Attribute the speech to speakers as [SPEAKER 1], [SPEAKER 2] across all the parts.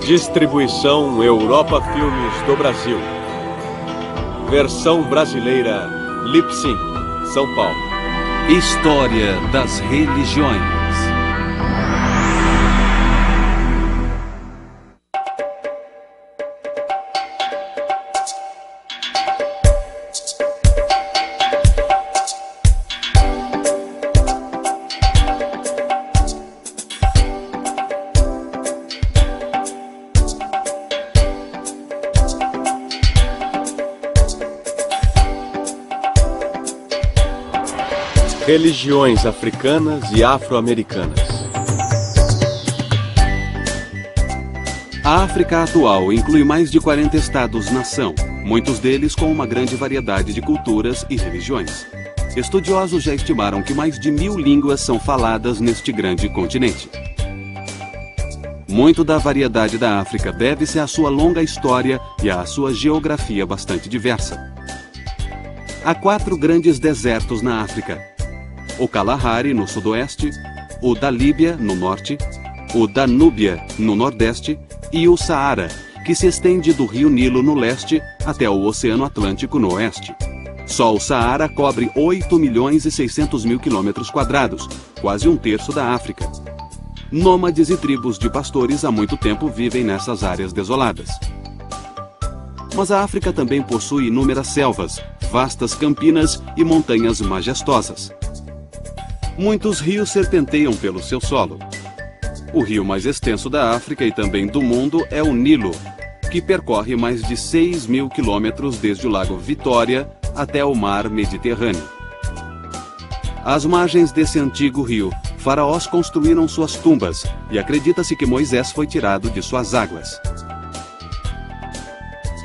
[SPEAKER 1] Distribuição Europa Filmes do Brasil. Versão brasileira Lipsyn, São Paulo.
[SPEAKER 2] História das religiões.
[SPEAKER 1] Religiões africanas e afro-americanas.
[SPEAKER 2] A África atual inclui mais de 40 estados-nação, muitos deles com uma grande variedade de culturas e religiões. Estudiosos já estimaram que mais de 1000 línguas são faladas neste grande continente. Muito da variedade da África deve-se à sua longa história e à sua geografia bastante diversa. Há 4 grandes desertos na África: o Kalahari, no sudoeste, o da Líbia, no norte, o da Núbia, no nordeste, e o Saara, que se estende do rio Nilo, no leste, até o Oceano Atlântico, no oeste. Só o Saara cobre 8.600.000 km², quase um terço da África. Nômades e tribos de pastores há muito tempo vivem nessas áreas desoladas. Mas a África também possui inúmeras selvas, vastas campinas e montanhas majestosas. Muitos rios serpenteiam pelo seu solo. O rio mais extenso da África e também do mundo é o Nilo, que percorre mais de 6.000 quilômetros desde o Lago Vitória até o Mar Mediterrâneo. Às margens desse antigo rio, faraós construíram suas tumbas e acredita-se que Moisés foi tirado de suas águas.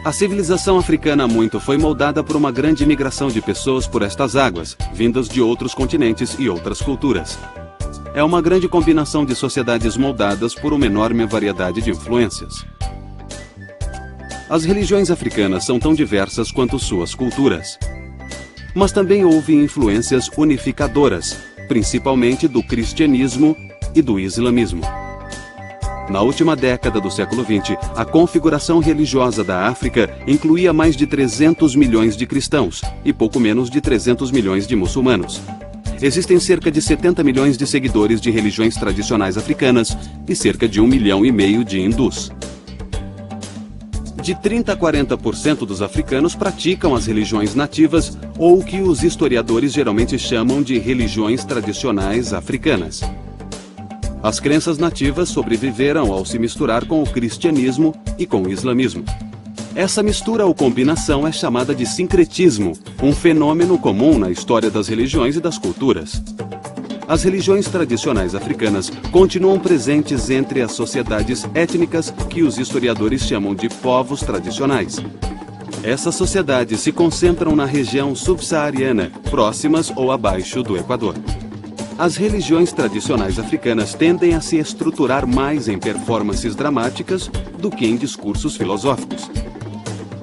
[SPEAKER 2] A civilização africana muito foi moldada por uma grande migração de pessoas por estas águas, vindas de outros continentes e outras culturas. É uma grande combinação de sociedades moldadas por uma enorme variedade de influências. As religiões africanas são tão diversas quanto suas culturas. Mas também houve influências unificadoras, principalmente do cristianismo e do islamismo. Na última década do século XX, a configuração religiosa da África incluía mais de 300 milhões de cristãos e pouco menos de 300 milhões de muçulmanos. Existem cerca de 70 milhões de seguidores de religiões tradicionais africanas e cerca de 1,5 milhão de hindus. De 30% a 40% dos africanos praticam as religiões nativas ou o que os historiadores geralmente chamam de religiões tradicionais africanas. As crenças nativas sobreviveram ao se misturar com o cristianismo e com o islamismo. Essa mistura ou combinação é chamada de sincretismo, um fenômeno comum na história das religiões e das culturas. As religiões tradicionais africanas continuam presentes entre as sociedades étnicas que os historiadores chamam de povos tradicionais. Essas sociedades se concentram na região subsaariana, próximas ou abaixo do Equador. As religiões tradicionais africanas tendem a se estruturar mais em performances dramáticas do que em discursos filosóficos.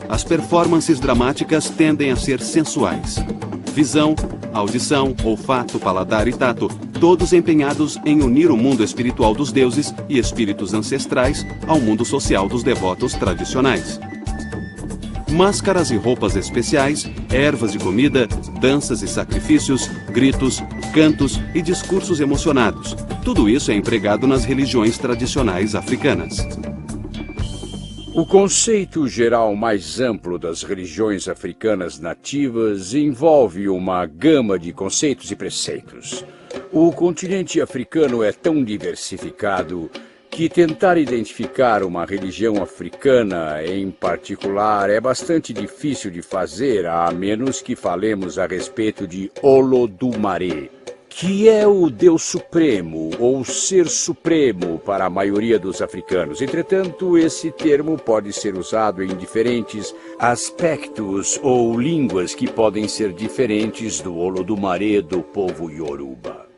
[SPEAKER 2] As performances dramáticas tendem a ser sensuais. Visão, audição, olfato, paladar e tato, todos empenhados em unir o mundo espiritual dos deuses e espíritos ancestrais ao mundo social dos devotos tradicionais. Máscaras e roupas especiais, ervas e comida, danças e sacrifícios, gritos, cantos e discursos emocionados. Tudo isso é empregado nas religiões tradicionais africanas.
[SPEAKER 3] O conceito geral mais amplo das religiões africanas nativas envolve uma gama de conceitos e preceitos. O continente africano é tão diversificado que tentar identificar uma religião africana em particular é bastante difícil de fazer, a menos que falemos a respeito de Olodumare, que é o Deus Supremo ou Ser Supremo para a maioria dos africanos. Entretanto, esse termo pode ser usado em diferentes aspectos ou línguas que podem ser diferentes do Olodumare do povo Yoruba.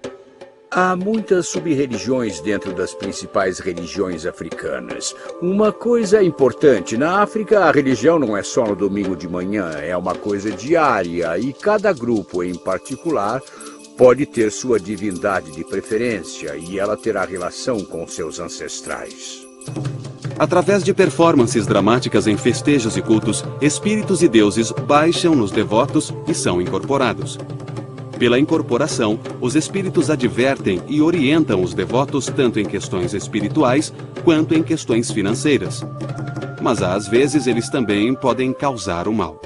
[SPEAKER 3] Há muitas sub-religiões dentro das principais religiões africanas. Uma coisa importante, na África a religião não é só no domingo de manhã, é uma coisa diária e cada grupo em particular pode ter sua divindade de preferência e ela terá relação com seus ancestrais.
[SPEAKER 2] Através de performances dramáticas em festejos e cultos, espíritos e deuses baixam nos devotos e são incorporados. Pela incorporação, os espíritos advertem e orientam os devotos tanto em questões espirituais quanto em questões financeiras. Mas às vezes eles também podem causar o mal.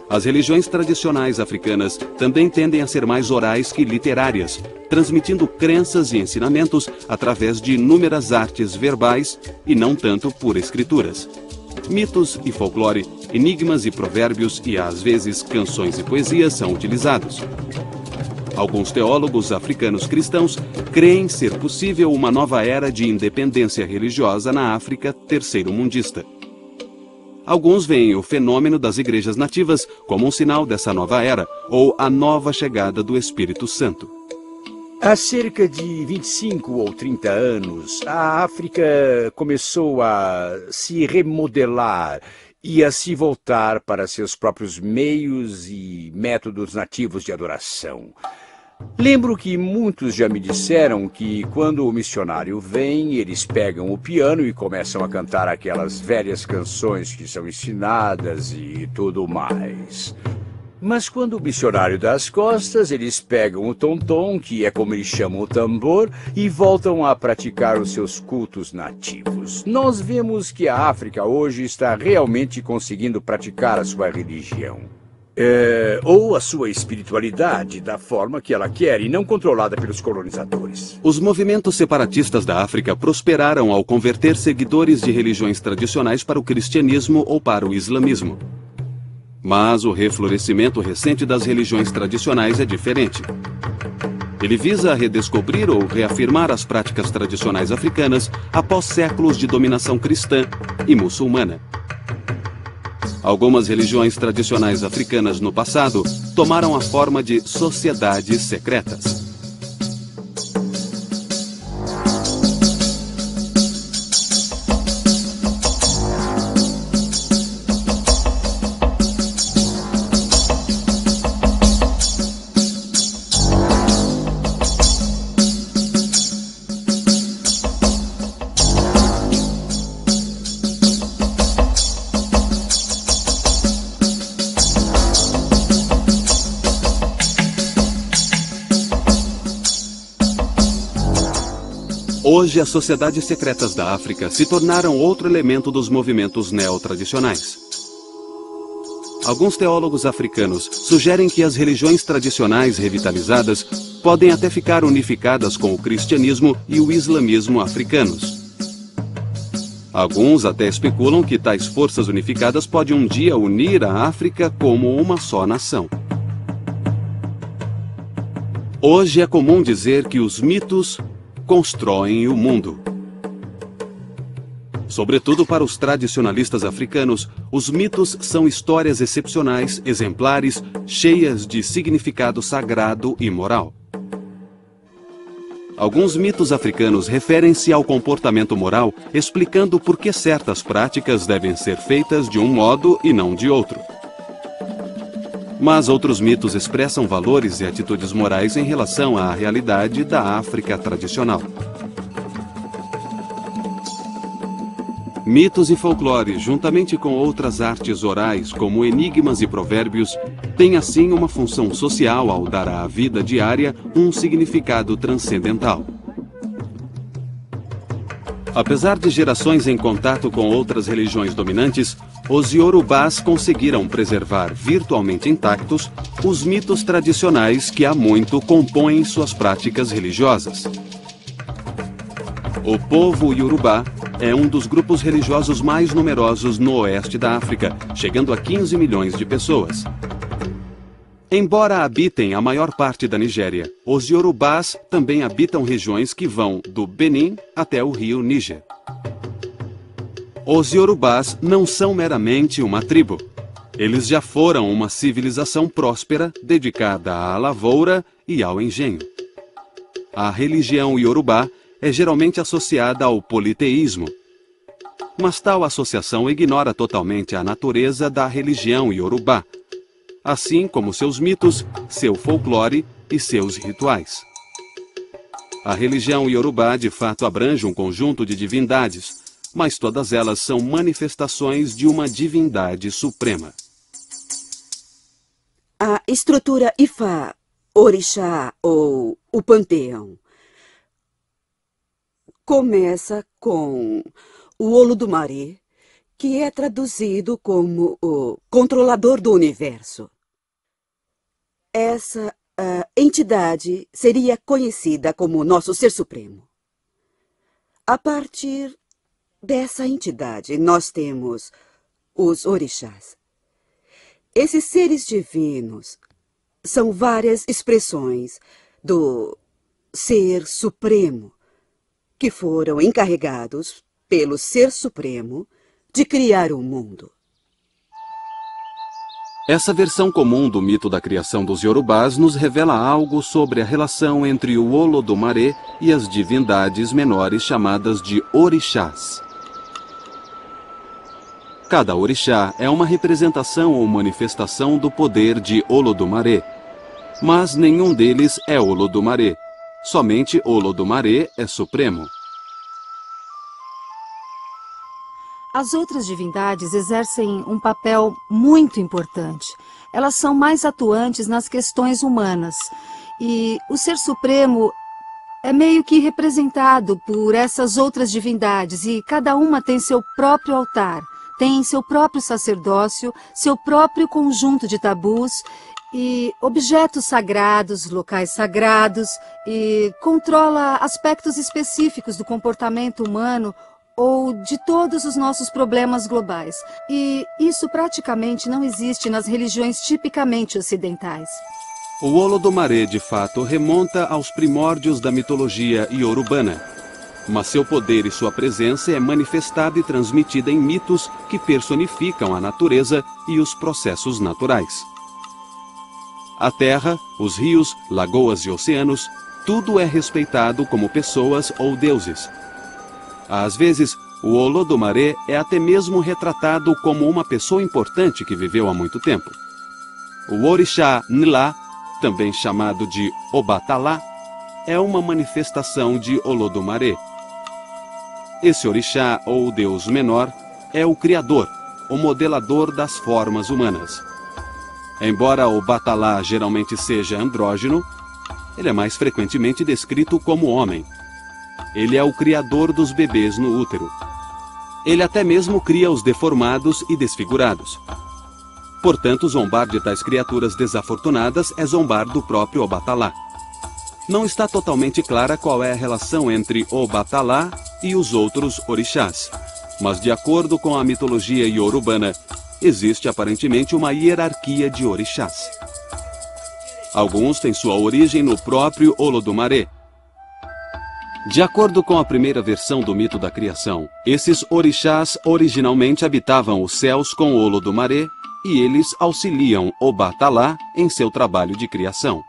[SPEAKER 2] As religiões tradicionais africanas também tendem a ser mais orais que literárias, transmitindo crenças e ensinamentos através de inúmeras artes verbais e não tanto por escrituras. Mitos e folclore, enigmas e provérbios e, às vezes, canções e poesias são utilizados. Alguns teólogos africanos cristãos creem ser possível uma nova era de independência religiosa na África terceiro-mundista. Alguns veem o fenômeno das igrejas nativas como um sinal dessa nova era, ou a nova chegada do Espírito Santo.
[SPEAKER 3] Há cerca de 25 ou 30 anos, a África começou a se remodelar e a se voltar para seus próprios meios e métodos nativos de adoração. Lembro que muitos já me disseram que quando o missionário vem, eles pegam o piano e começam a cantar aquelas velhas canções que são ensinadas e tudo mais. Mas quando o missionário dá as costas, eles pegam o tom-tom, que é como eles chamam o tambor, e voltam a praticar os seus cultos nativos. Nós vemos que a África hoje está realmente conseguindo praticar a sua religião. Ou a sua espiritualidade da forma que ela quer e não controlada pelos colonizadores.
[SPEAKER 2] Os movimentos separatistas da África prosperaram ao converter seguidores de religiões tradicionais para o cristianismo ou para o islamismo. Mas o reflorescimento recente das religiões tradicionais é diferente. Ele visa redescobrir ou reafirmar as práticas tradicionais africanas após séculos de dominação cristã e muçulmana. Algumas religiões tradicionais africanas no passado tomaram a forma de sociedades secretas. Hoje, as sociedades secretas da África se tornaram outro elemento dos movimentos neotradicionais. Alguns teólogos africanos sugerem que as religiões tradicionais revitalizadas podem até ficar unificadas com o cristianismo e o islamismo africanos. Alguns até especulam que tais forças unificadas podem um dia unir a África como uma só nação. Hoje é comum dizer que os mitos constroem o mundo. Sobretudo para os tradicionalistas africanos, os mitos são histórias excepcionais, exemplares, cheias de significado sagrado e moral. Alguns mitos africanos referem-se ao comportamento moral, explicando por que certas práticas devem ser feitas de um modo e não de outro. Mas outros mitos expressam valores e atitudes morais em relação à realidade da África tradicional. Mitos e folclore, juntamente com outras artes orais, como enigmas e provérbios, têm assim uma função social ao dar à vida diária um significado transcendental. Apesar de gerações em contato com outras religiões dominantes, os iorubás conseguiram preservar virtualmente intactos os mitos tradicionais que há muito compõem suas práticas religiosas. O povo iorubá é um dos grupos religiosos mais numerosos no oeste da África, chegando a 15 milhões de pessoas. Embora habitem a maior parte da Nigéria, os iorubás também habitam regiões que vão do Benin até o rio Níger. Os iorubás não são meramente uma tribo. Eles já foram uma civilização próspera, dedicada à lavoura e ao engenho. A religião iorubá é geralmente associada ao politeísmo. Mas tal associação ignora totalmente a natureza da religião iorubá, assim como seus mitos, seu folclore e seus rituais. A religião iorubá de fato abrange um conjunto de divindades, mas todas elas são manifestações de uma divindade suprema.
[SPEAKER 4] A estrutura Ifá, Orixá ou o panteão começa com o Olodumare, que é traduzido como o controlador do universo. Essa entidade seria conhecida como nosso Ser Supremo. A partir dessa entidade, nós temos os orixás. Esses seres divinos são várias expressões do Ser Supremo, que foram encarregados pelo Ser Supremo de criar o mundo.
[SPEAKER 2] Essa versão comum do mito da criação dos Yorubás nos revela algo sobre a relação entre o Olodumare e as divindades menores chamadas de orixás. Cada orixá é uma representação ou manifestação do poder de Olodumare, mas nenhum deles é Olodumare. Somente Olodumare é supremo.
[SPEAKER 5] As outras divindades exercem um papel muito importante. Elas são mais atuantes nas questões humanas. E o Ser Supremo é meio que representado por essas outras divindades. E cada uma tem seu próprio altar, tem seu próprio sacerdócio, seu próprio conjunto de tabus e objetos sagrados, locais sagrados, e controla aspectos específicos do comportamento humano ou de todos os nossos problemas globais. E isso praticamente não existe nas religiões tipicamente ocidentais.
[SPEAKER 2] O Olodumare, de fato, remonta aos primórdios da mitologia iorubana, mas seu poder e sua presença é manifestada e transmitida em mitos que personificam a natureza e os processos naturais. A terra, os rios, lagoas e oceanos, tudo é respeitado como pessoas ou deuses. Às vezes, o Olodumare é até mesmo retratado como uma pessoa importante que viveu há muito tempo. O Orixá Nlá, também chamado de Obatalá, é uma manifestação de Olodumare. Esse orixá, ou deus menor, é o criador, o modelador das formas humanas. Embora Obatalá geralmente seja andrógeno, ele é mais frequentemente descrito como homem. Ele é o criador dos bebês no útero. Ele até mesmo cria os deformados e desfigurados. Portanto, zombar de tais criaturas desafortunadas é zombar do próprio Obatalá. Não está totalmente clara qual é a relação entre Obatalá e os outros orixás, mas de acordo com a mitologia iorubana, existe aparentemente uma hierarquia de orixás. Alguns têm sua origem no próprio Olodumare. De acordo com a primeira versão do mito da criação, esses orixás originalmente habitavam os céus com Olodumare e eles auxiliam Obatalá em seu trabalho de criação.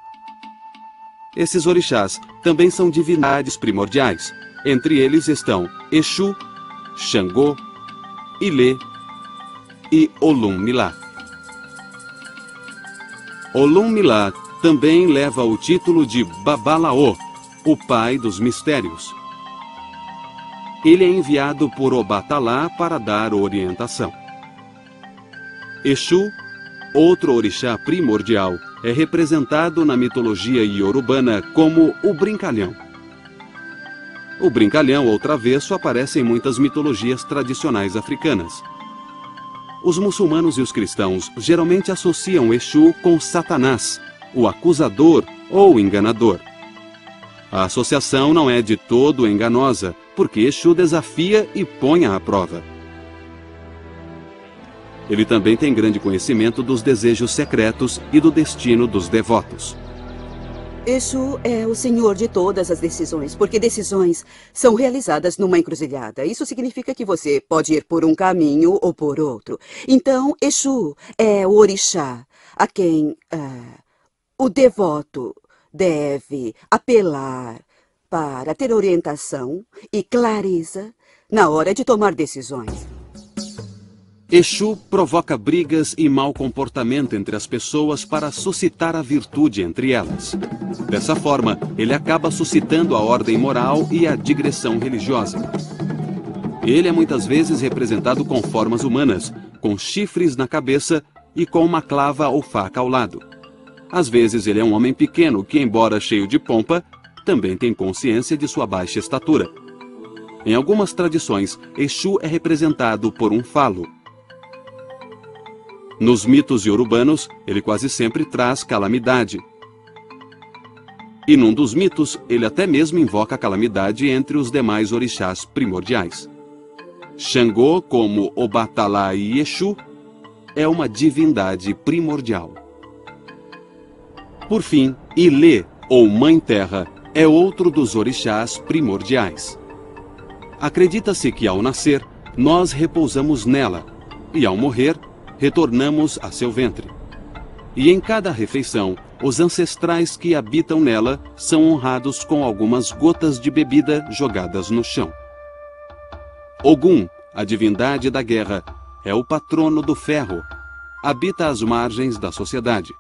[SPEAKER 2] Esses orixás também são divindades primordiais. Entre eles estão Exu, Xangô, Ilê e Olum-Milá. Olum-Milá também leva o título de Babalaô, o pai dos mistérios. Ele é enviado por Obatalá para dar orientação. Exu, outro orixá primordial, é representado na mitologia iorubana como o brincalhão. O brincalhão ou travesso aparece em muitas mitologias tradicionais africanas. Os muçulmanos e os cristãos geralmente associam Exu com Satanás, o acusador ou enganador. A associação não é de todo enganosa, porque Exu desafia e põe à prova. Ele também tem grande conhecimento dos desejos secretos e do destino dos devotos.
[SPEAKER 4] Exu é o senhor de todas as decisões, porque decisões são realizadas numa encruzilhada. Isso significa que você pode ir por um caminho ou por outro. Então, Exu é o orixá a quem o devoto deve apelar para ter orientação e clareza na hora de tomar decisões.
[SPEAKER 2] Exu provoca brigas e mau comportamento entre as pessoas para suscitar a virtude entre elas. Dessa forma, ele acaba suscitando a ordem moral e a digressão religiosa. Ele é muitas vezes representado com formas humanas, com chifres na cabeça e com uma clava ou faca ao lado. Às vezes ele é um homem pequeno que, embora cheio de pompa, também tem consciência de sua baixa estatura. Em algumas tradições, Exu é representado por um falo. Nos mitos iorubanos, ele quase sempre traz calamidade. E num dos mitos, ele até mesmo invoca a calamidade entre os demais orixás primordiais. Xangô, como Obatalá e Exu, é uma divindade primordial. Por fim, Ilê, ou Mãe Terra, é outro dos orixás primordiais. Acredita-se que ao nascer, nós repousamos nela, e ao morrer, retornamos a seu ventre. E em cada refeição, os ancestrais que habitam nela são honrados com algumas gotas de bebida jogadas no chão. Ogum, a divindade da guerra, é o patrono do ferro. Habita às margens da sociedade.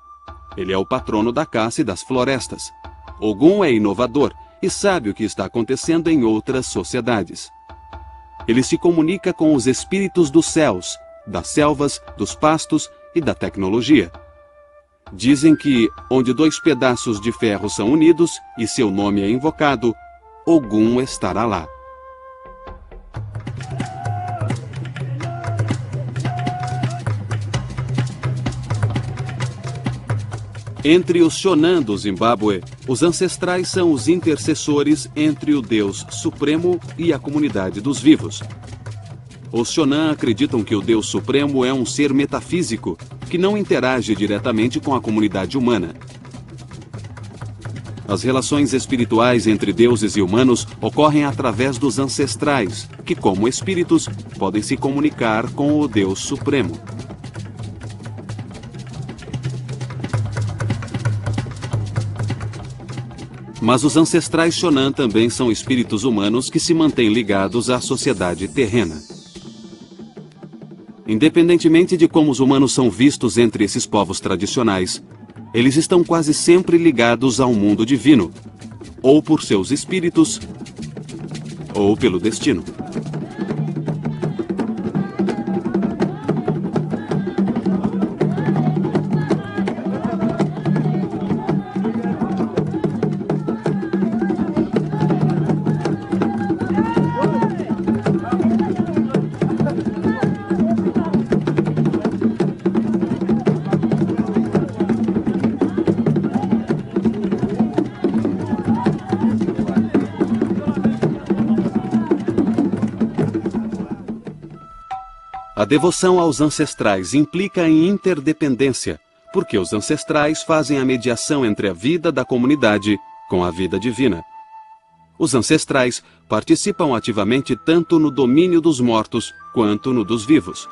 [SPEAKER 2] Ele é o patrono da caça e das florestas. Ogum é inovador e sabe o que está acontecendo em outras sociedades. Ele se comunica com os espíritos dos céus, das selvas, dos pastos e da tecnologia. Dizem que, onde dois pedaços de ferro são unidos e seu nome é invocado, Ogum estará lá. Entre os Shonan do Zimbábue, os ancestrais são os intercessores entre o Deus Supremo e a comunidade dos vivos. Os Shonan acreditam que o Deus Supremo é um ser metafísico que não interage diretamente com a comunidade humana. As relações espirituais entre deuses e humanos ocorrem através dos ancestrais, que, como espíritos, podem se comunicar com o Deus Supremo. Mas os ancestrais Shonan também são espíritos humanos que se mantêm ligados à sociedade terrena. Independentemente de como os humanos são vistos entre esses povos tradicionais, eles estão quase sempre ligados ao mundo divino, ou por seus espíritos, ou pelo destino. A devoção aos ancestrais implica em interdependência, porque os ancestrais fazem a mediação entre a vida da comunidade com a vida divina. Os ancestrais participam ativamente tanto no domínio dos mortos quanto no dos vivos.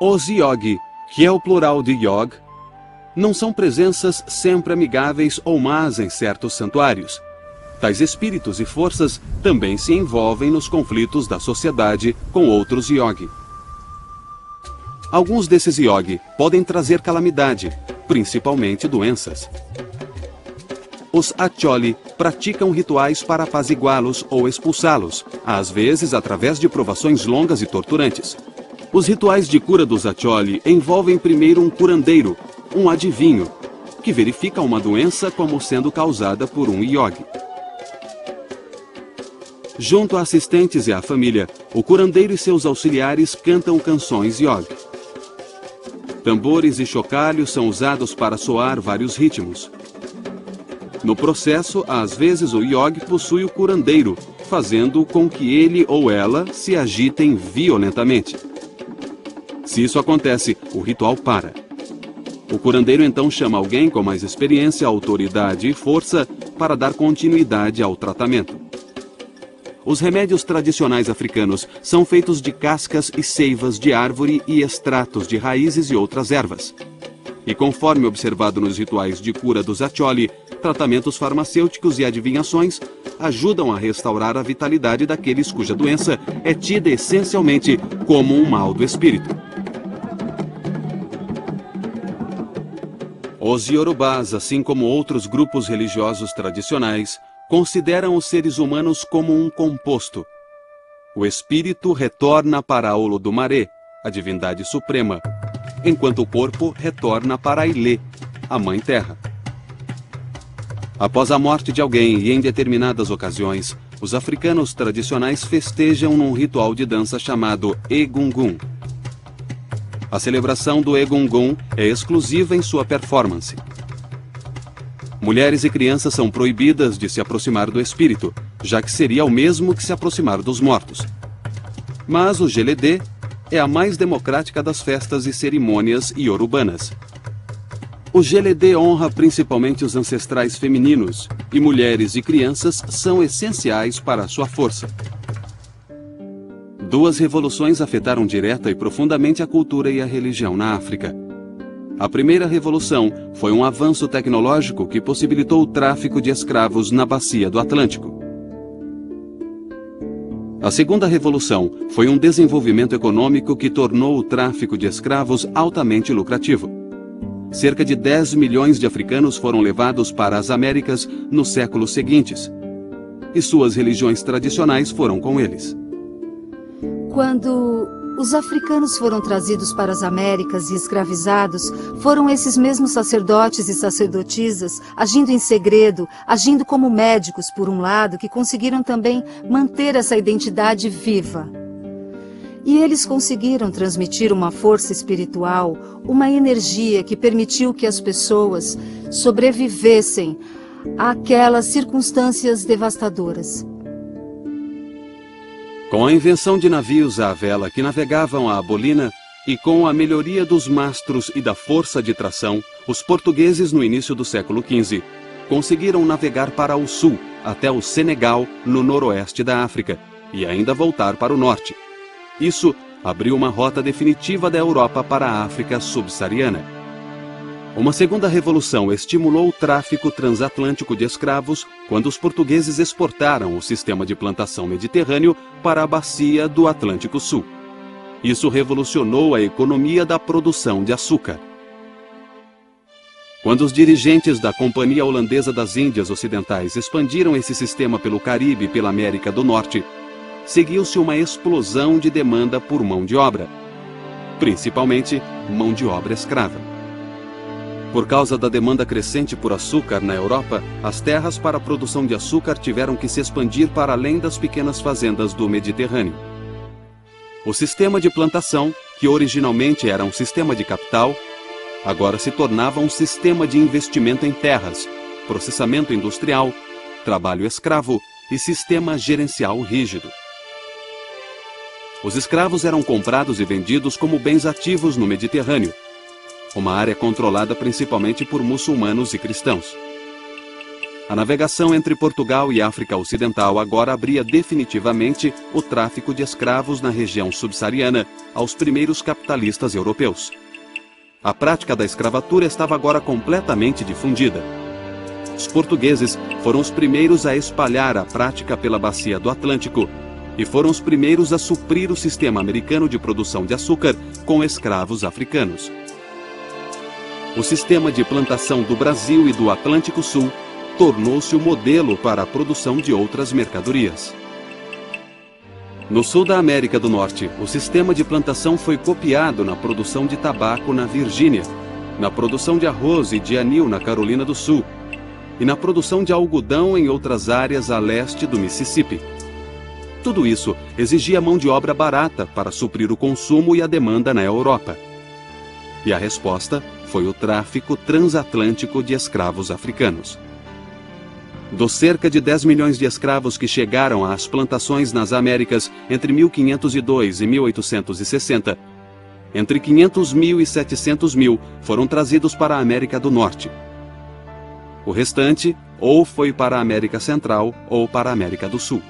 [SPEAKER 2] Os Yogi, que é o plural de Yog, não são presenças sempre amigáveis ou más em certos santuários. Tais espíritos e forças também se envolvem nos conflitos da sociedade com outros Yogi. Alguns desses Yogi podem trazer calamidade, principalmente doenças. Os Acholi praticam rituais para apaziguá-los ou expulsá-los, às vezes através de provações longas e torturantes. Os rituais de cura dos Acholi envolvem primeiro um curandeiro, um adivinho, que verifica uma doença como sendo causada por um Yogi. Junto a assistentes e à família, o curandeiro e seus auxiliares cantam canções Yogi. Tambores e chocalhos são usados para soar vários ritmos. No processo, às vezes o Yogi possui o curandeiro, fazendo com que ele ou ela se agitem violentamente. Se isso acontece, o ritual para. O curandeiro então chama alguém com mais experiência, autoridade e força para dar continuidade ao tratamento. Os remédios tradicionais africanos são feitos de cascas e seivas de árvore e extratos de raízes e outras ervas. E conforme observado nos rituais de cura dos Acholi, tratamentos farmacêuticos e adivinhações ajudam a restaurar a vitalidade daqueles cuja doença é tida essencialmente como um mal do espírito. Os Yorubás, assim como outros grupos religiosos tradicionais, consideram os seres humanos como um composto. o espírito retorna para Olodumare, a divindade suprema, enquanto o corpo retorna para Ilê, a Mãe Terra. Após a morte de alguém e em determinadas ocasiões, os africanos tradicionais festejam num ritual de dança chamado Egungun. A celebração do Egungun é exclusiva em sua performance. Mulheres e crianças são proibidas de se aproximar do espírito, já que seria o mesmo que se aproximar dos mortos. Mas o Geledê é a mais democrática das festas e cerimônias iorubanas. O Geledê honra principalmente os ancestrais femininos, e mulheres e crianças são essenciais para a sua força. Duas revoluções afetaram direta e profundamente a cultura e a religião na África. A primeira revolução foi um avanço tecnológico que possibilitou o tráfico de escravos na bacia do Atlântico. A segunda revolução foi um desenvolvimento econômico que tornou o tráfico de escravos altamente lucrativo. Cerca de 10 milhões de africanos foram levados para as Américas nos séculos seguintes, e suas religiões tradicionais foram com eles.
[SPEAKER 5] Quando os africanos foram trazidos para as Américas e escravizados, foram esses mesmos sacerdotes e sacerdotisas, agindo em segredo, agindo como médicos, por um lado, que conseguiram também manter essa identidade viva. E eles conseguiram transmitir uma força espiritual, uma energia que permitiu que as pessoas sobrevivessem àquelas circunstâncias devastadoras.
[SPEAKER 2] Com a invenção de navios à vela que navegavam a Abolina e com a melhoria dos mastros e da força de tração, os portugueses no início do século XV conseguiram navegar para o sul, até o Senegal, no noroeste da África, e ainda voltar para o norte. Isso abriu uma rota definitiva da Europa para a África subsaariana. Uma segunda revolução estimulou o tráfico transatlântico de escravos quando os portugueses exportaram o sistema de plantação mediterrâneo para a bacia do Atlântico Sul. Isso revolucionou a economia da produção de açúcar. Quando os dirigentes da Companhia Holandesa das Índias Ocidentais expandiram esse sistema pelo Caribe e pela América do Norte, seguiu-se uma explosão de demanda por mão de obra, principalmente mão de obra escrava. Por causa da demanda crescente por açúcar na Europa, as terras para a produção de açúcar tiveram que se expandir para além das pequenas fazendas do Mediterrâneo. O sistema de plantação, que originalmente era um sistema de capital, agora se tornava um sistema de investimento em terras, processamento industrial, trabalho escravo e sistema gerencial rígido. Os escravos eram comprados e vendidos como bens ativos no Mediterrâneo, uma área controlada principalmente por muçulmanos e cristãos. A navegação entre Portugal e África Ocidental agora abria definitivamente o tráfico de escravos na região subsaariana aos primeiros capitalistas europeus. A prática da escravatura estava agora completamente difundida. Os portugueses foram os primeiros a espalhar a prática pela bacia do Atlântico e foram os primeiros a suprir o sistema americano de produção de açúcar com escravos africanos. O sistema de plantação do Brasil e do Atlântico Sul tornou-se o modelo para a produção de outras mercadorias. No sul da América do Norte, o sistema de plantação foi copiado na produção de tabaco na Virgínia, na produção de arroz e de anil na Carolina do Sul e na produção de algodão em outras áreas a leste do Mississippi. Tudo isso exigia mão de obra barata para suprir o consumo e a demanda na Europa. E a resposta foi o tráfico transatlântico de escravos africanos. Dos cerca de 10 milhões de escravos que chegaram às plantações nas Américas entre 1502 e 1860, entre 500 mil e 700 mil foram trazidos para a América do Norte. O restante ou foi para a América Central ou para a América do Sul.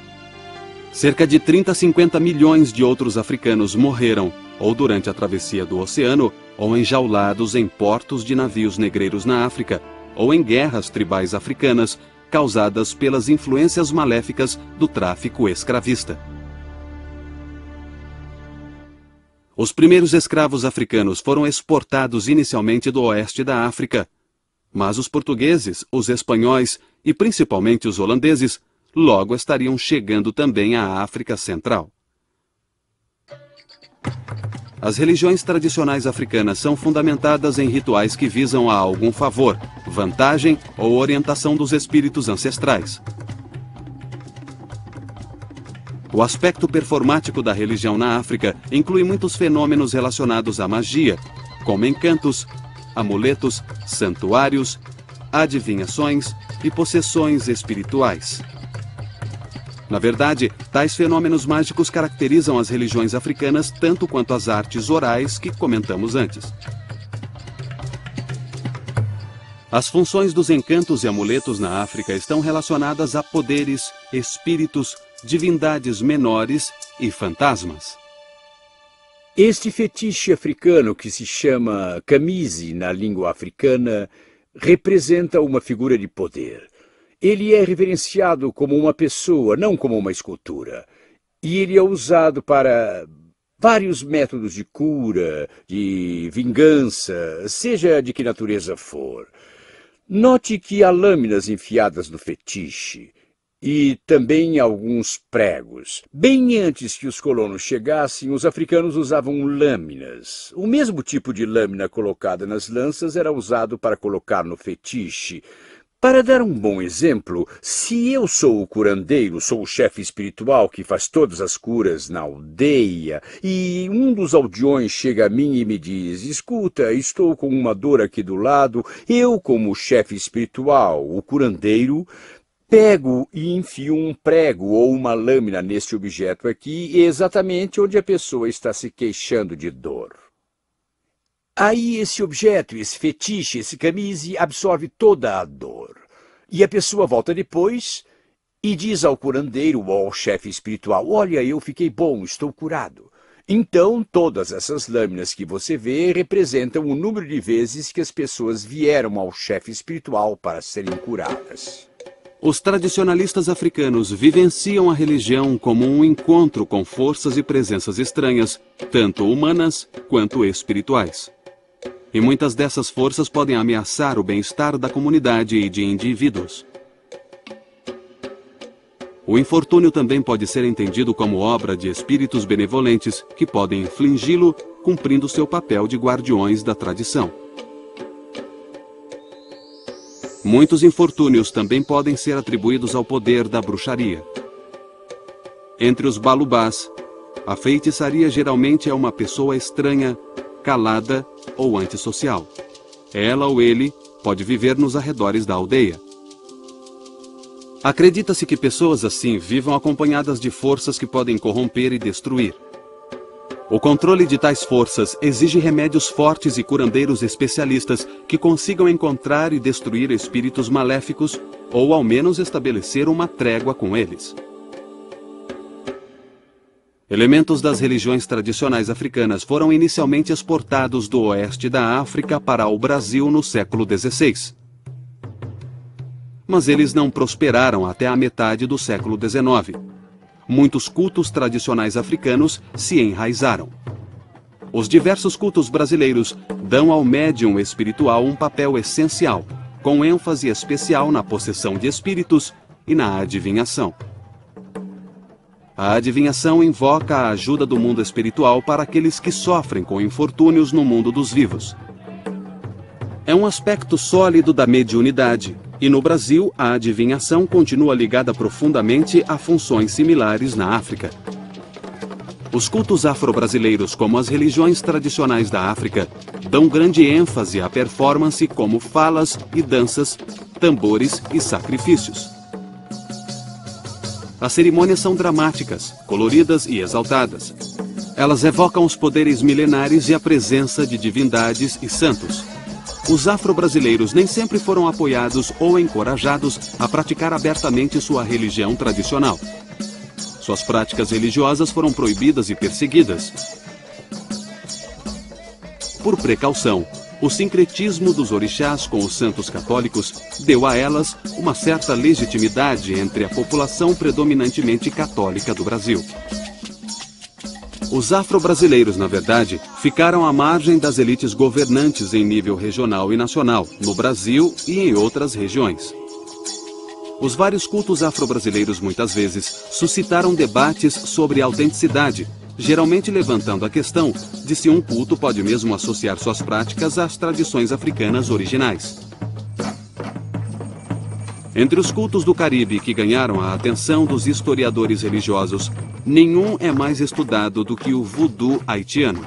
[SPEAKER 2] Cerca de 30 a 50 milhões de outros africanos morreram ou durante a travessia do oceano ou enjaulados em portos de navios negreiros na África ou em guerras tribais africanas causadas pelas influências maléficas do tráfico escravista. Os primeiros escravos africanos foram exportados inicialmente do oeste da África, mas os portugueses, os espanhóis e principalmente os holandeses logo estariam chegando também à África Central. As religiões tradicionais africanas são fundamentadas em rituais que visam a algum favor, vantagem ou orientação dos espíritos ancestrais. O aspecto performático da religião na África inclui muitos fenômenos relacionados à magia, como encantos, amuletos, santuários, adivinhações e possessões espirituais. Na verdade, tais fenômenos mágicos caracterizam as religiões africanas tanto quanto as artes orais que comentamos antes. As funções dos encantos e amuletos na África estão relacionadas a poderes, espíritos, divindades menores e fantasmas.
[SPEAKER 3] Este fetiche africano, que se chama camise na língua africana, representa uma figura de poder. Ele é reverenciado como uma pessoa, não como uma escultura. E ele é usado para vários métodos de cura, de vingança, seja de que natureza for. Note que há lâminas enfiadas no fetiche e também alguns pregos. Bem antes que os colonos chegassem, os africanos usavam lâminas. O mesmo tipo de lâmina colocada nas lanças era usado para colocar no fetiche. Para dar um bom exemplo, se eu sou o curandeiro, sou o chefe espiritual que faz todas as curas na aldeia, e um dos aldeões chega a mim e me diz: escuta, estou com uma dor aqui do lado, eu, como chefe espiritual, o curandeiro, pego e enfio um prego ou uma lâmina neste objeto aqui, exatamente onde a pessoa está se queixando de dor. Aí esse objeto, esse fetiche, esse camise, absorve toda a dor. E a pessoa volta depois e diz ao curandeiro ou ao chefe espiritual: olha, eu fiquei bom, estou curado. Então, todas essas lâminas que você vê representam o número de vezes que as pessoas vieram ao chefe espiritual para serem curadas.
[SPEAKER 2] Os tradicionalistas africanos vivenciam a religião como um encontro com forças e presenças estranhas, tanto humanas quanto espirituais. E muitas dessas forças podem ameaçar o bem-estar da comunidade e de indivíduos. O infortúnio também pode ser entendido como obra de espíritos benevolentes que podem infligi-lo, cumprindo seu papel de guardiões da tradição. Muitos infortúnios também podem ser atribuídos ao poder da bruxaria. Entre os balubás, a feitiçaria geralmente é uma pessoa estranha, calada ou antissocial. Ela ou ele pode viver nos arredores da aldeia. Acredita-se que pessoas assim vivam acompanhadas de forças que podem corromper e destruir. O controle de tais forças exige remédios fortes e curandeiros especialistas que consigam encontrar e destruir espíritos maléficos ou ao menos estabelecer uma trégua com eles. Elementos das religiões tradicionais africanas foram inicialmente exportados do oeste da África para o Brasil no século XVI. Mas eles não prosperaram até a metade do século XIX. Muitos cultos tradicionais africanos se enraizaram. Os diversos cultos brasileiros dão ao médium espiritual um papel essencial, com ênfase especial na possessão de espíritos e na adivinhação. A adivinhação invoca a ajuda do mundo espiritual para aqueles que sofrem com infortúnios no mundo dos vivos. É um aspecto sólido da mediunidade, e no Brasil a adivinhação continua ligada profundamente a funções similares na África. Os cultos afro-brasileiros, como as religiões tradicionais da África, dão grande ênfase à performance como falas e danças, tambores e sacrifícios. As cerimônias são dramáticas, coloridas e exaltadas. Elas evocam os poderes milenares e a presença de divindades e santos. Os afro-brasileiros nem sempre foram apoiados ou encorajados a praticar abertamente sua religião tradicional. Suas práticas religiosas foram proibidas e perseguidas. Por precaução, o sincretismo dos orixás com os santos católicos deu a elas uma certa legitimidade entre a população predominantemente católica do Brasil. Os afro-brasileiros, na verdade, ficaram à margem das elites governantes em nível regional e nacional, no Brasil e em outras regiões. Os vários cultos afro-brasileiros muitas vezes suscitaram debates sobre a autenticidade, geralmente levantando a questão de se um culto pode mesmo associar suas práticas às tradições africanas originais. Entre os cultos do Caribe que ganharam a atenção dos historiadores religiosos, nenhum é mais estudado do que o voodoo haitiano.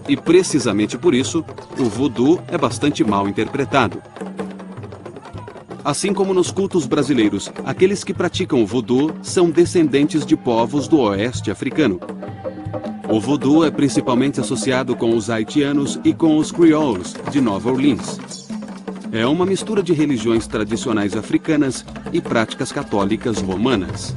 [SPEAKER 2] E precisamente por isso, o voodoo é bastante mal interpretado. Assim como nos cultos brasileiros, aqueles que praticam o voodoo são descendentes de povos do oeste africano. O voodoo é principalmente associado com os haitianos e com os crioulos de Nova Orleans. É uma mistura de religiões tradicionais africanas e práticas católicas romanas.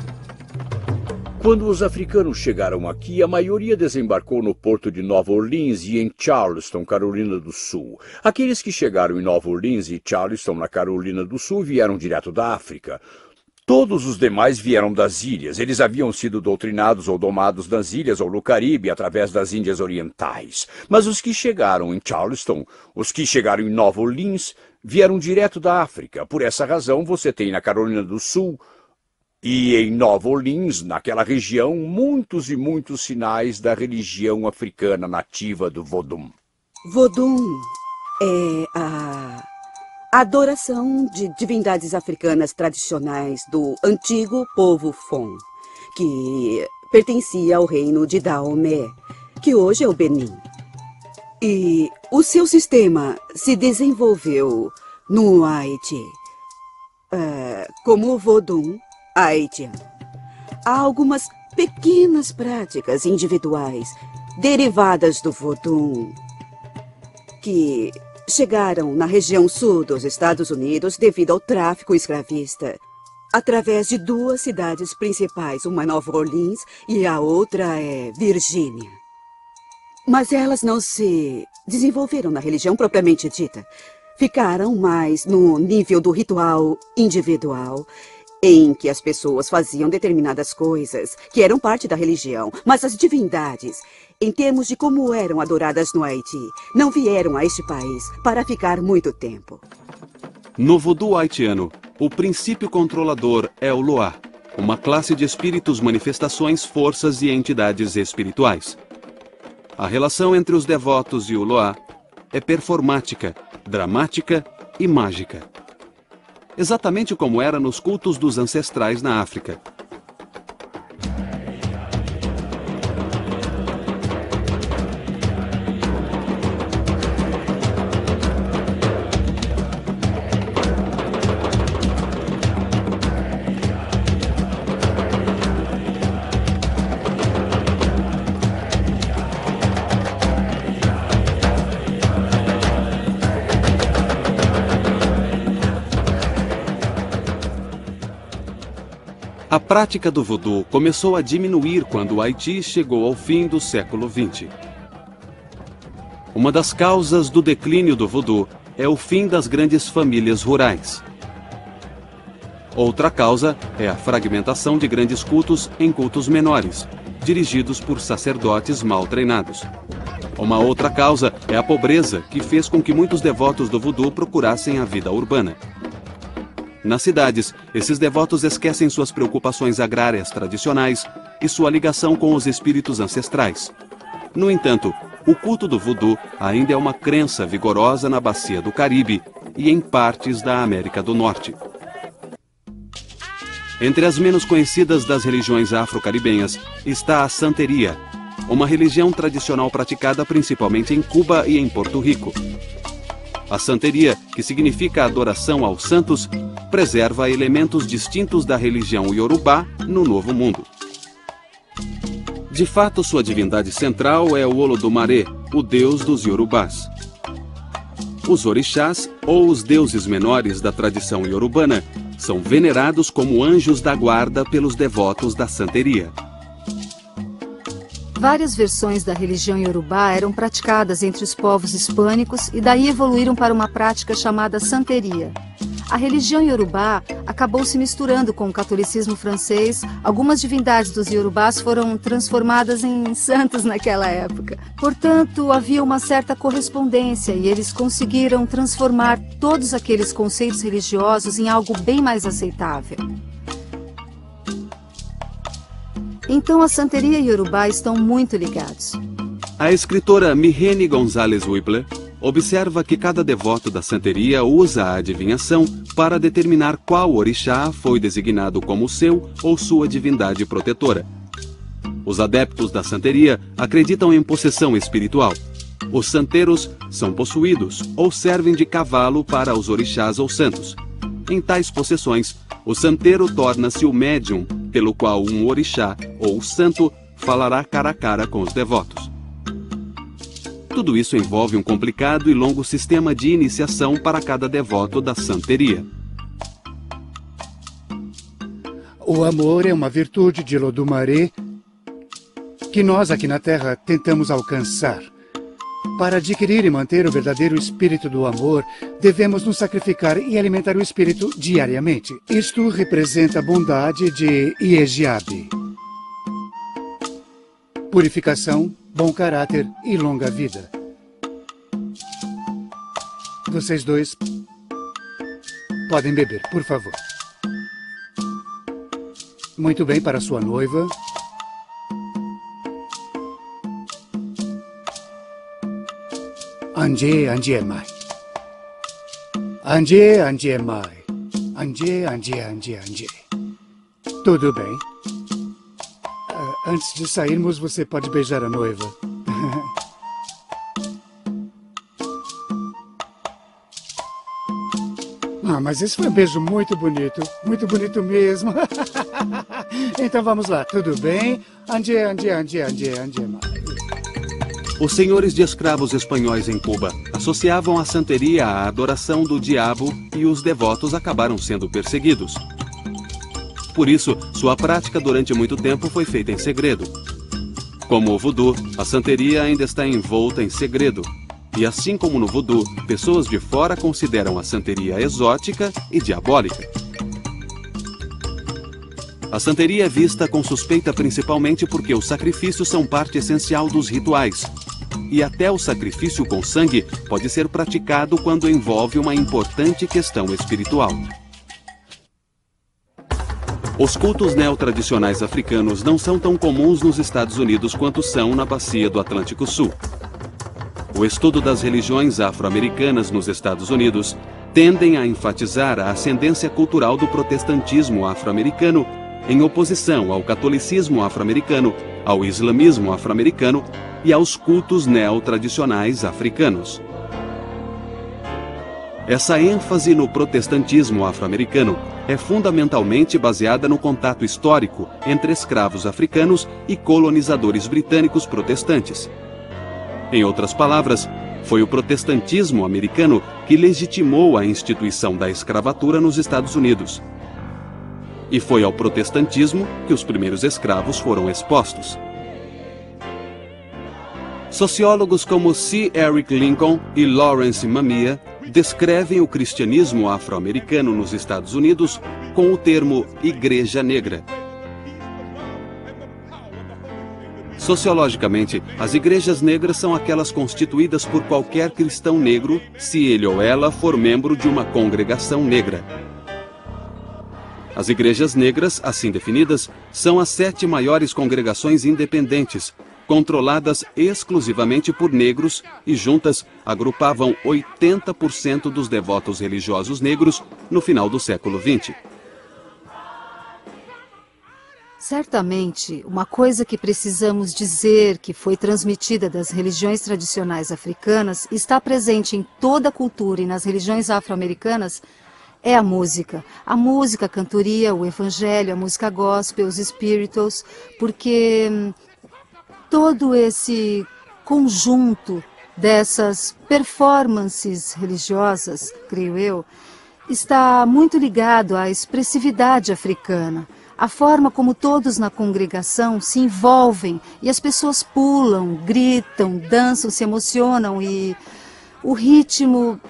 [SPEAKER 3] Quando os africanos chegaram aqui, a maioria desembarcou no porto de Nova Orleans e em Charleston, Carolina do Sul. Aqueles que chegaram em Nova Orleans e Charleston, na Carolina do Sul, vieram direto da África. Todos os demais vieram das ilhas. Eles haviam sido doutrinados ou domados nas ilhas ou no Caribe através das Índias Orientais. Mas os que chegaram em Charleston, os que chegaram em Nova Orleans, vieram direto da África. Por essa razão, você tem na Carolina do Sul e em Nova Orleans, naquela região, muitos e muitos sinais da religião africana nativa do Vodum.
[SPEAKER 4] Vodum é a adoração de divindades africanas tradicionais do antigo povo Fon, que pertencia ao reino de Dahomey, que hoje é o Benin. E o seu sistema se desenvolveu no Haiti como o Vodum haitiano. Há algumas pequenas práticas individuais derivadas do Vodum que chegaram na região sul dos Estados Unidos devido ao tráfico escravista, através de duas cidades principais, uma Nova Orleans e a outra é Virgínia. Mas elas não se desenvolveram na religião propriamente dita. Ficaram mais no nível do ritual individual, em que as pessoas faziam determinadas coisas que eram parte da religião, mas as divindades, em termos de como eram adoradas no Haiti, não vieram a este país para ficar muito tempo.
[SPEAKER 2] No voodoo haitiano, o princípio controlador é o Loa, uma classe de espíritos, manifestações, forças e entidades espirituais. A relação entre os devotos e o Loa é performática, dramática e mágica. Exatamente como era nos cultos dos ancestrais na África. A prática do voodoo começou a diminuir quando o Haiti chegou ao fim do século XX. Uma das causas do declínio do voodoo é o fim das grandes famílias rurais. Outra causa é a fragmentação de grandes cultos em cultos menores, dirigidos por sacerdotes mal treinados. Uma outra causa é a pobreza, que fez com que muitos devotos do voodoo procurassem a vida urbana. Nas cidades, esses devotos esquecem suas preocupações agrárias tradicionais e sua ligação com os espíritos ancestrais. No entanto, o culto do voodoo ainda é uma crença vigorosa na bacia do Caribe e em partes da América do Norte. Entre as menos conhecidas das religiões afro-caribenhas está a santeria, uma religião tradicional praticada principalmente em Cuba e em Porto Rico. A santeria, que significa adoração aos santos, preserva elementos distintos da religião iorubá no Novo Mundo. De fato, sua divindade central é o Olodumare, o deus dos iorubás. Os orixás, ou os deuses menores da tradição iorubana, são venerados como anjos da guarda pelos devotos da santeria.
[SPEAKER 5] Várias versões da religião iorubá eram praticadas entre os povos hispânicos e daí evoluíram para uma prática chamada santeria. A religião iorubá acabou se misturando com o catolicismo francês. Algumas divindades dos iorubás foram transformadas em santos naquela época. Portanto, havia uma certa correspondência e eles conseguiram transformar todos aqueles conceitos religiosos em algo bem mais aceitável. Então a santeria e Yorubá estão muito ligados.
[SPEAKER 2] A escritora Mihene Gonzalez Whippler observa que cada devoto da santeria usa a adivinhação para determinar qual orixá foi designado como seu ou sua divindade protetora. Os adeptos da santeria acreditam em possessão espiritual. Os santeiros são possuídos ou servem de cavalo para os orixás ou santos. Em tais possessões, o santeiro torna-se o médium pelo qual um orixá ou santo falará cara a cara com os devotos. Tudo isso envolve um complicado e longo sistema de iniciação para cada devoto da santeria.
[SPEAKER 6] O amor é uma virtude de Lodumaré que nós aqui na Terra tentamos alcançar. Para adquirir e manter o verdadeiro espírito do amor, devemos nos sacrificar e alimentar o espírito diariamente. Isto representa a bondade de Iejiabe. Purificação, bom caráter e longa vida. Vocês dois podem beber, por favor. Muito bem, para sua noiva. Anje, Anje Mai. Anje, Anje Mai. Anje, Anje, Anje, Anje. Tudo bem. Antes de sairmos, você pode beijar a noiva. Mas esse foi um beijo muito bonito mesmo. Então vamos lá, tudo bem? Anje, Anje, Anje, Anje, Anje Mai.
[SPEAKER 2] Os senhores de escravos espanhóis em Cuba associavam a santeria à adoração do diabo e os devotos acabaram sendo perseguidos. Por isso, sua prática durante muito tempo foi feita em segredo. Como o voodoo, a santeria ainda está envolta em segredo. E assim como no voodoo, pessoas de fora consideram a santeria exótica e diabólica. A santeria é vista com suspeita principalmente porque os sacrifícios são parte essencial dos rituais. E até o sacrifício com sangue pode ser praticado quando envolve uma importante questão espiritual. Os cultos neotradicionais africanos não são tão comuns nos Estados Unidos quanto são na bacia do Atlântico Sul. O estudo das religiões afro-americanas nos Estados Unidos tendem a enfatizar a ascendência cultural do protestantismo afro-americano em oposição ao catolicismo afro-americano, ao islamismo afro-americano e aos cultos neotradicionais africanos. Essa ênfase no protestantismo afro-americano é fundamentalmente baseada no contato histórico entre escravos africanos e colonizadores britânicos protestantes. Em outras palavras, foi o protestantismo americano que legitimou a instituição da escravatura nos Estados Unidos. E foi ao protestantismo que os primeiros escravos foram expostos. Sociólogos como C. Eric Lincoln e Lawrence Mamiya descrevem o cristianismo afro-americano nos Estados Unidos com o termo Igreja Negra. Sociologicamente, as igrejas negras são aquelas constituídas por qualquer cristão negro, se ele ou ela for membro de uma congregação negra. As igrejas negras, assim definidas, são as 7 maiores congregações independentes, controladas exclusivamente por negros e juntas agrupavam 80% dos devotos religiosos negros no final do século XX.
[SPEAKER 5] Certamente, uma coisa que precisamos dizer que foi transmitida das religiões tradicionais africanas está presente em toda a cultura e nas religiões afro-americanas é a música. A música, a cantoria, o evangelho, a música gospel, os spirituals, porque todo esse conjunto dessas performances religiosas, creio eu, está muito ligado à expressividade africana. A forma como todos na congregação se envolvem e as pessoas pulam, gritam, dançam, se emocionam e o ritmo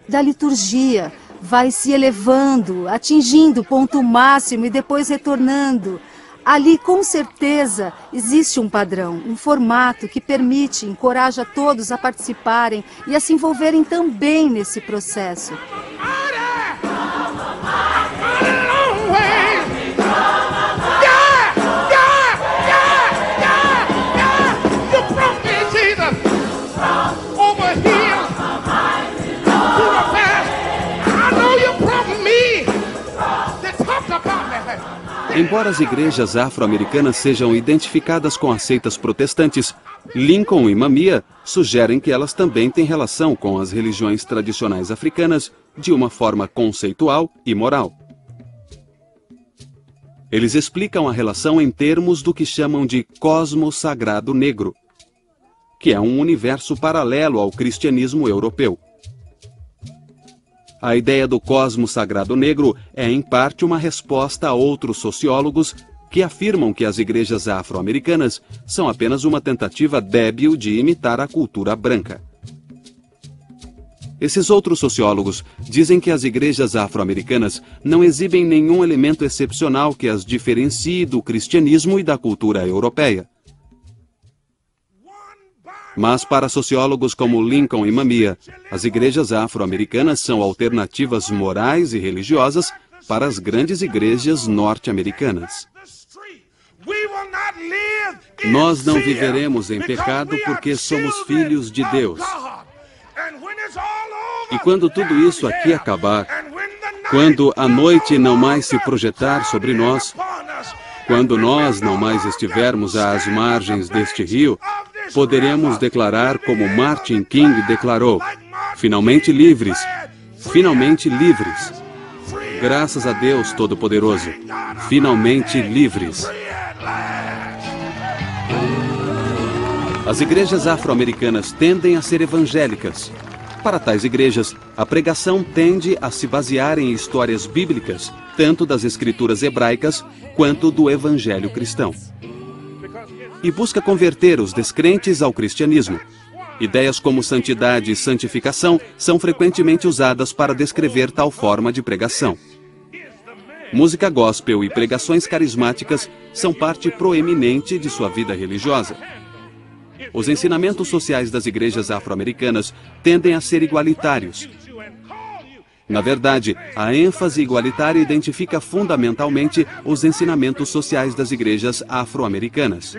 [SPEAKER 5] da liturgia vai se elevando, atingindo o ponto máximo e depois retornando. Ali, com certeza, existe um padrão, um formato que permite, encoraja todos a participarem e a se envolverem também nesse processo.
[SPEAKER 2] Embora as igrejas afro-americanas sejam identificadas com as seitas protestantes, Lincoln e Mamiya sugerem que elas também têm relação com as religiões tradicionais africanas de uma forma conceitual e moral. Eles explicam a relação em termos do que chamam de cosmos sagrado negro, que é um universo paralelo ao cristianismo europeu. A ideia do cosmos sagrado negro é, em parte, uma resposta a outros sociólogos que afirmam que as igrejas afro-americanas são apenas uma tentativa débil de imitar a cultura branca. Esses outros sociólogos dizem que as igrejas afro-americanas não exibem nenhum elemento excepcional que as diferencie do cristianismo e da cultura europeia. Mas para sociólogos como Lincoln e Mamiya, as igrejas afro-americanas são alternativas morais e religiosas para as grandes igrejas norte-americanas. Nós não viveremos em pecado porque somos filhos de Deus. E quando tudo isso aqui acabar, quando a noite não mais se projetar sobre nós, quando nós não mais estivermos às margens deste rio, poderemos declarar como Martin King declarou: finalmente livres, finalmente livres. Graças a Deus Todo-Poderoso, finalmente livres. As igrejas afro-americanas tendem a ser evangélicas. Para tais igrejas, a pregação tende a se basear em histórias bíblicas, tanto das escrituras hebraicas quanto do evangelho cristão. E busca converter os descrentes ao cristianismo. Ideias como santidade e santificação são frequentemente usadas para descrever tal forma de pregação. Música gospel e pregações carismáticas são parte proeminente de sua vida religiosa. Os ensinamentos sociais das igrejas afro-americanas tendem a ser igualitários. Na verdade, a ênfase igualitária identifica fundamentalmente os ensinamentos sociais das igrejas afro-americanas.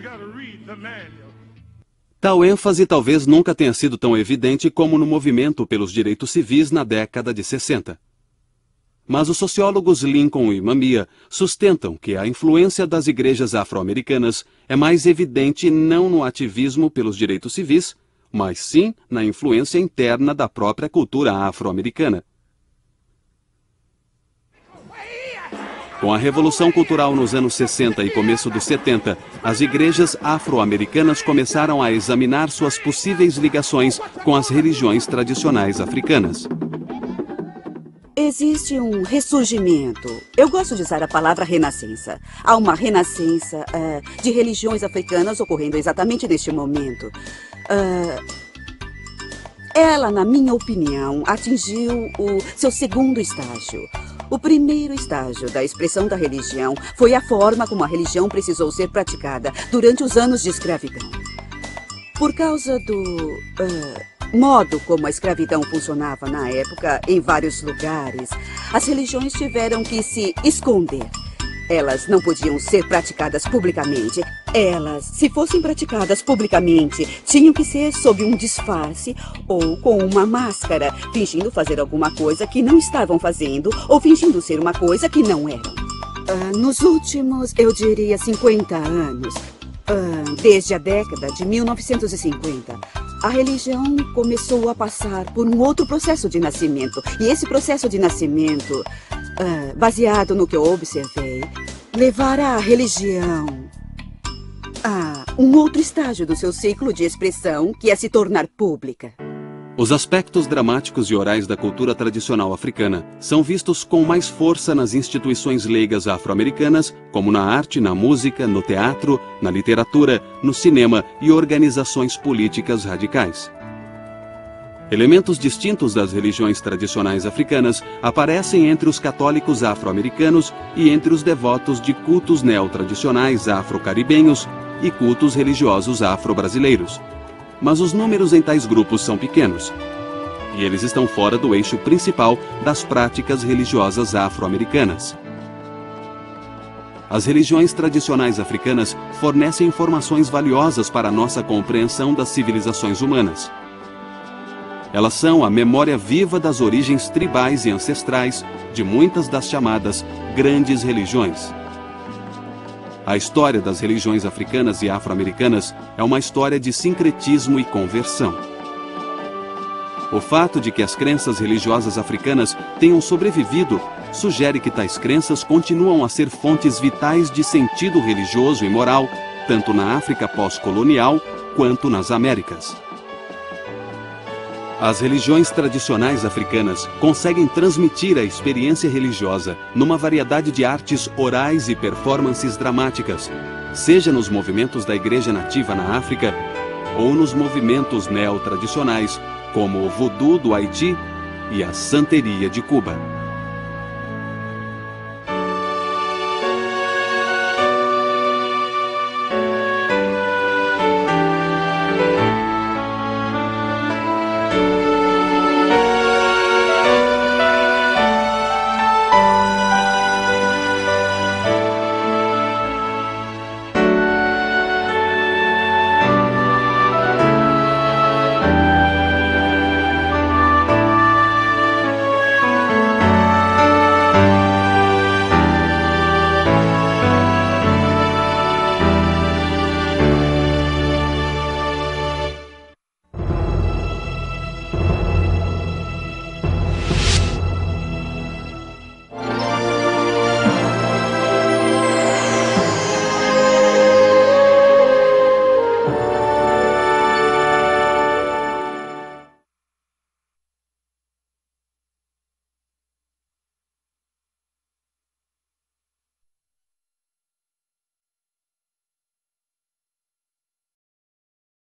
[SPEAKER 2] Tal ênfase talvez nunca tenha sido tão evidente como no movimento pelos direitos civis na década de 60. Mas os sociólogos Lincoln e Mamiya sustentam que a influência das igrejas afro-americanas é mais evidente não no ativismo pelos direitos civis, mas sim na influência interna da própria cultura afro-americana. Com a Revolução Cultural nos anos 60 e começo dos 70, as igrejas afro-americanas começaram a examinar suas possíveis ligações com as religiões tradicionais africanas.
[SPEAKER 4] Existe um ressurgimento. Eu gosto de usar a palavra renascença. Há uma renascença de religiões africanas ocorrendo exatamente neste momento. Ela, na minha opinião, atingiu o seu segundo estágio. O primeiro estágio da expressão da religião foi a forma como a religião precisou ser praticada durante os anos de escravidão. Por causa do modo como a escravidão funcionava na época, em vários lugares, as religiões tiveram que se esconder. Elas não podiam ser praticadas publicamente. Elas, se fossem praticadas publicamente, tinham que ser sob um disfarce ou com uma máscara, fingindo fazer alguma coisa que não estavam fazendo ou fingindo ser uma coisa que não eram. Nos últimos, eu diria, 50 anos, desde a década de 1950, a religião começou a passar por um outro processo de nascimento. E esse processo de nascimento, baseado no que eu observei, levará a religião a um outro estágio do seu ciclo de expressão, que é se tornar pública.
[SPEAKER 2] Os aspectos dramáticos e orais da cultura tradicional africana são vistos com mais força nas instituições leigas afro-americanas, como na arte, na música, no teatro, na literatura, no cinema e organizações políticas radicais. Elementos distintos das religiões tradicionais africanas aparecem entre os católicos afro-americanos e entre os devotos de cultos neotradicionais afro-caribenhos e cultos religiosos afro-brasileiros. Mas os números em tais grupos são pequenos, e eles estão fora do eixo principal das práticas religiosas afro-americanas. As religiões tradicionais africanas fornecem informações valiosas para a nossa compreensão das civilizações humanas. Elas são a memória viva das origens tribais e ancestrais de muitas das chamadas grandes religiões. A história das religiões africanas e afro-americanas é uma história de sincretismo e conversão. O fato de que as crenças religiosas africanas tenham sobrevivido sugere que tais crenças continuam a ser fontes vitais de sentido religioso e moral, tanto na África pós-colonial quanto nas Américas. As religiões tradicionais africanas conseguem transmitir a experiência religiosa numa variedade de artes orais e performances dramáticas, seja nos movimentos da Igreja Nativa na África ou nos movimentos neotradicionais, como o Voodoo do Haiti e a Santeria de Cuba.